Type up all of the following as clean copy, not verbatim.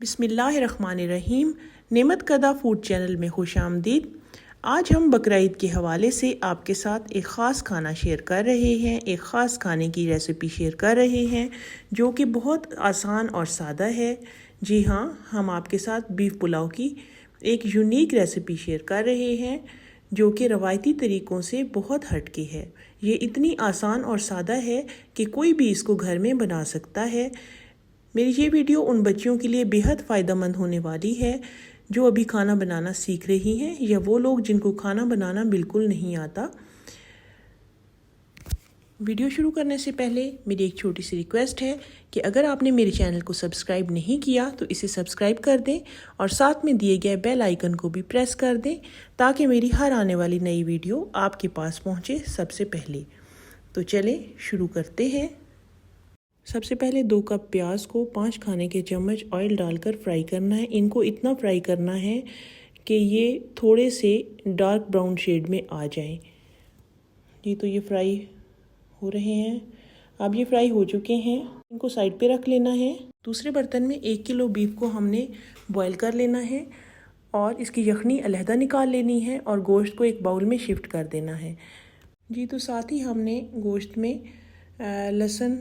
बिस्मिल्लाहिर्रहमानिर्रहीम। नेमत कदा फूड चैनल में खुश आमदीद। आज हम बकरा ईद के हवाले से आपके साथ एक ख़ास खाना शेयर कर रहे हैं, एक ख़ास खाने की रेसिपी शेयर कर रहे हैं जो कि बहुत आसान और सादा है। जी हाँ, हम आपके साथ बीफ पुलाव की एक यूनिक रेसिपी शेयर कर रहे हैं जो कि रवायती तरीक़ों से बहुत हटके है। ये इतनी आसान और सादा है कि कोई भी इसको घर में बना सकता है। मेरी ये वीडियो उन बच्चियों के लिए बेहद फ़ायदेमंद होने वाली है जो अभी खाना बनाना सीख रही हैं या वो लोग जिनको खाना बनाना बिल्कुल नहीं आता। वीडियो शुरू करने से पहले मेरी एक छोटी सी रिक्वेस्ट है कि अगर आपने मेरे चैनल को सब्सक्राइब नहीं किया तो इसे सब्सक्राइब कर दें और साथ में दिए गए बेल आइकन को भी प्रेस कर दें ताकि मेरी हर आने वाली नई वीडियो आपके पास पहुंचे सबसे पहले। तो चलें शुरू करते हैं। सबसे पहले 2 कप प्याज को 5 खाने के चम्मच ऑयल डालकर फ्राई करना है। इनको इतना फ्राई करना है कि ये थोड़े से डार्क ब्राउन शेड में आ जाएं। जी तो ये फ्राई हो रहे हैं। अब ये फ्राई हो चुके हैं, इनको साइड पे रख लेना है। दूसरे बर्तन में 1 किलो बीफ को हमने बॉईल कर लेना है और इसकी यखनी अलहदा निकाल लेनी है और गोश्त को एक बाउल में शिफ्ट कर देना है। जी तो साथ ही हमने गोश्त में लहसुन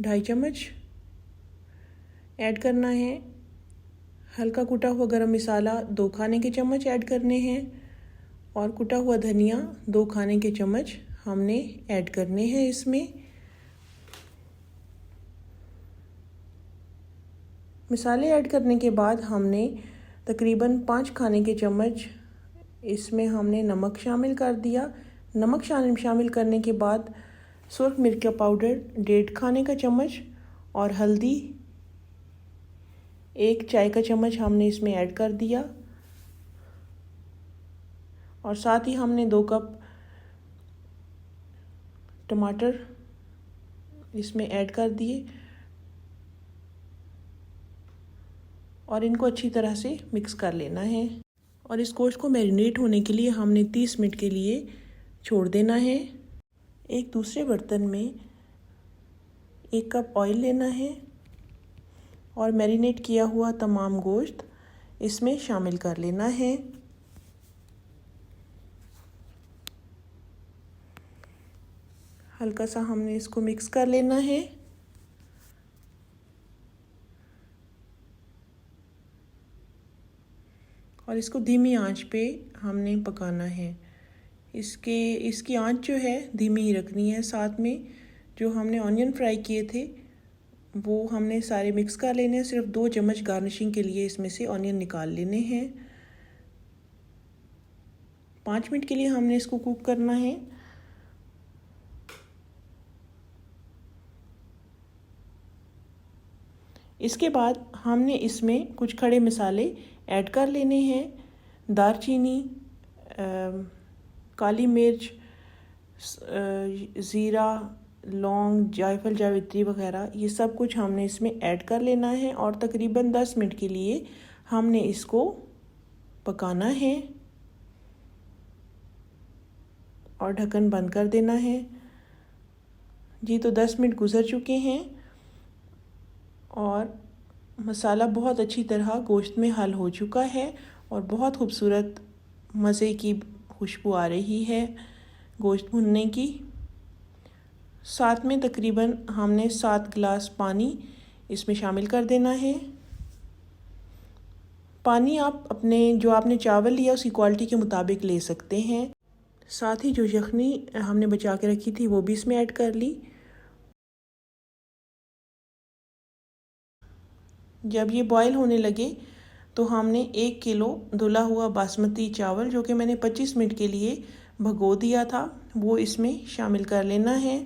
2.5 चम्मच ऐड करना है। हल्का कुटा हुआ गरम मसाला 2 खाने के चम्मच ऐड करने हैं और कुटा हुआ धनिया 2 खाने के चम्मच हमने ऐड करने हैं। इसमें मसाले ऐड करने के बाद हमने तकरीबन 5 खाने के चम्मच इसमें हमने नमक शामिल कर दिया। नमक शामिल करने के बाद सुर्ख मिर्च का पाउडर 1.5 खाने का चम्मच और हल्दी 1 चाय का चम्मच हमने इसमें ऐड कर दिया और साथ ही हमने 2 कप टमाटर इसमें ऐड कर दिए और इनको अच्छी तरह से मिक्स कर लेना है। और इस गोश्त को मैरिनेट होने के लिए हमने 30 मिनट के लिए छोड़ देना है। एक दूसरे बर्तन में 1 कप ऑयल लेना है और मैरिनेट किया हुआ तमाम गोश्त इसमें शामिल कर लेना है। हल्का सा हमने इसको मिक्स कर लेना है और इसको धीमी आंच पे हमने पकाना है। इसकी आंच जो है धीमी ही रखनी है। साथ में जो हमने ऑनियन फ्राई किए थे वो हमने सारे मिक्स कर लेने हैं। सिर्फ 2 चम्मच गार्निशिंग के लिए इसमें से ऑनियन निकाल लेने हैं। 5 मिनट के लिए हमने इसको कुक करना है। इसके बाद हमने इसमें कुछ खड़े मसाले ऐड कर लेने हैं। दालचीनी, काली मिर्च, ज़ीरा, लौंग, जायफल, जावित्री वगैरह ये सब कुछ हमने इसमें ऐड कर लेना है और तकरीबन 10 मिनट के लिए हमने इसको पकाना है और ढक्कन बंद कर देना है। जी तो 10 मिनट गुजर चुके हैं और मसाला बहुत अच्छी तरह गोश्त में हल हो चुका है और बहुत खूबसूरत मज़े की खुशबू आ रही है गोश्त भुनने की। साथ में तकरीबन हमने 7 गिलास पानी इसमें शामिल कर देना है। पानी आप अपने जो आपने चावल लिया उसकी क्वालिटी के मुताबिक ले सकते हैं। साथ ही जो यखनी हमने बचा के रखी थी वो भी इसमें ऐड कर ली। जब ये बॉईल होने लगे तो हमने 1 किलो धुला हुआ बासमती चावल जो कि मैंने 25 मिनट के लिए भगो दिया था वो इसमें शामिल कर लेना है।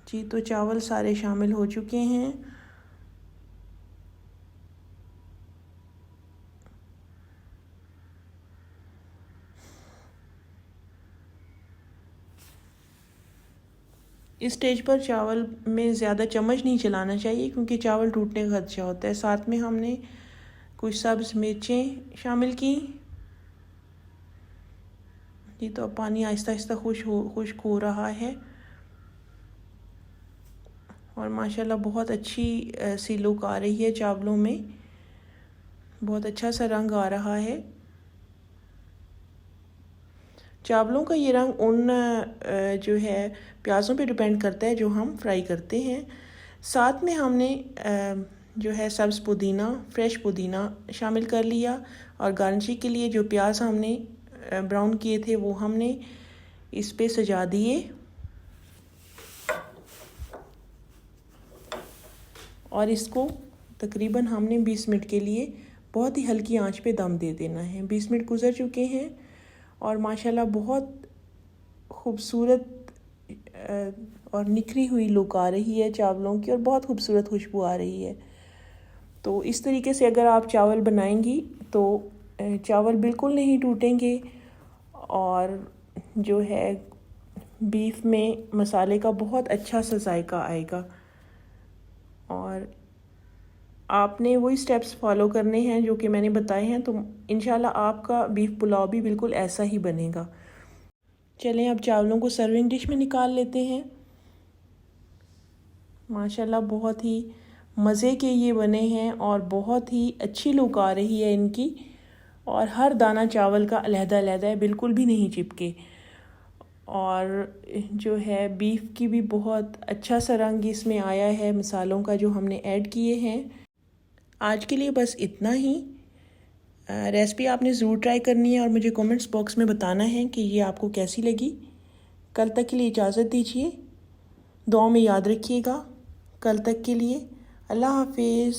जी तो चावल सारे शामिल हो चुके हैं। इस स्टेज पर चावल में ज़्यादा चम्मच नहीं चलाना चाहिए क्योंकि चावल टूटने का खदशा होता है। साथ में हमने कुछ सब्ज़ मिर्चें शामिल की। जी तो अब पानी आहिस्ता आहिस्ता खुश्क हो रहा है और माशाल्लाह बहुत अच्छी सी लुक आ रही है चावलों में, बहुत अच्छा सा रंग आ रहा है। चावलों का ये रंग उन जो है प्याज़ों पे डिपेंड करता है जो हम फ्राई करते हैं। साथ में हमने जो है सब्ज़ पुदीना, फ्रेश पुदीना शामिल कर लिया और गार्निशिंग के लिए जो प्याज हमने ब्राउन किए थे वो हमने इस पे सजा दिए और इसको तकरीबन हमने 20 मिनट के लिए बहुत ही हल्की आंच पे दम दे देना है। 20 मिनट गुजर चुके हैं और माशाल्लाह बहुत खूबसूरत और निखरी हुई लुक आ रही है चावलों की और बहुत खूबसूरत खुशबू आ रही है। तो इस तरीके से अगर आप चावल बनाएंगी तो चावल बिल्कुल नहीं टूटेंगे और जो है बीफ में मसाले का बहुत अच्छा सा जायका आएगा। और आपने वही स्टेप्स फॉलो करने हैं जो कि मैंने बताए हैं, तो इंशाल्लाह आपका बीफ पुलाव भी बिल्कुल ऐसा ही बनेगा। चलें अब चावलों को सर्विंग डिश में निकाल लेते हैं। माशाल्लाह बहुत ही मज़े के ये बने हैं और बहुत ही अच्छी लुक आ रही है इनकी और हर दाना चावल का अलहदा-अलहदा है, बिल्कुल भी नहीं चिपके। और जो है बीफ की भी बहुत अच्छा सा रंग इसमें आया है मसालों का जो हमने ऐड किए हैं। आज के लिए बस इतना ही। रेसिपी आपने ज़रूर ट्राई करनी है और मुझे कमेंट्स बॉक्स में बताना है कि ये आपको कैसी लगी। कल तक के लिए इजाज़त दीजिए, दुआ में याद रखिएगा। कल तक के लिए अल्लाह हाफिज़।